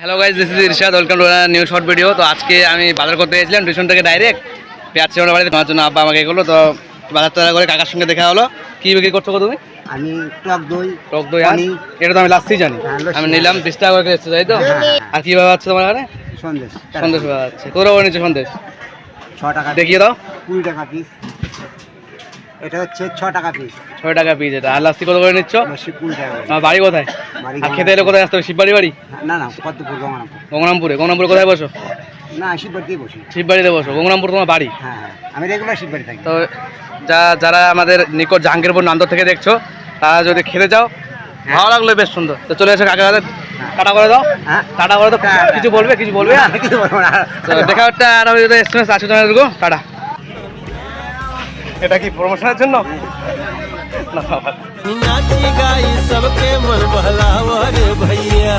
Hello guys, this is Ershad, welcome to new short video. তো আজকে আমি বাজার করতে গেছিলাম টিউশন থেকে ডাইরেক্ট পেঁয়াজ ছিল বাড়িতে তোমার জন্য, আব্বা আমাকে এগুলো তো বাজার টাজার করে কাকার সঙ্গে দেখা হলো। কি বিক্রি করছো গো তুমি? আমি টক দই আর এটা তো আমি লাস্টই জানি। আমি নিলাম 20 টাকা করে এসছে, তাই তো? আর কীভাবে আছে তোমার এখানে? সন্দেশ সন্দেশ পাওয়া যাচ্ছে। তোরা করে নিচ্ছে সন্দেশ 6 টাকা দেখিয়ে দাও। 20 টাকা পিস। এটা হচ্ছে 6 টাকা পিস। 6 টাকা পিস এটা। আর লাস্তি কত করে নিচ্ছ? 20 টাকা। আমার বাড়ি কোথায়? বাড়ি আর খেতে এলে কোথায় আসতে হবে? শিববাড়ি বাড়ি? না না, পদ্মপুর গঙ্গারামপুর। গঙ্গরামপুরে কোথায় বসো? না, শিববাড়িতেই বসি। শিববাড়িতে বসো। গঙ্গরামপুর তোমার বাড়ি? হ্যাঁ হ্যাঁ, আমি রেগুলার শিববাড়ি থাকি। তো যারা আমাদের নিকট জাহাঙ্গীরপুর নান্দর থেকে দেখছো, তারা যদি খেতে যাও, ভালো লাগলো, বেশ সুন্দর, তো চলে এসো কাকা হাতে টাটা করে দাও। হ্যাঁ, টাটা করে দাও। কিছু বলবে? আমি কিছু বলবো না। দেখা হচ্ছে। আর আমি যদি এসএমএস আছে তোমাদের গো, টাটা। এটা কি প্রমোশনের জন্য? না বাবা। नाची गाई सबके मन बहलावा रे भैया।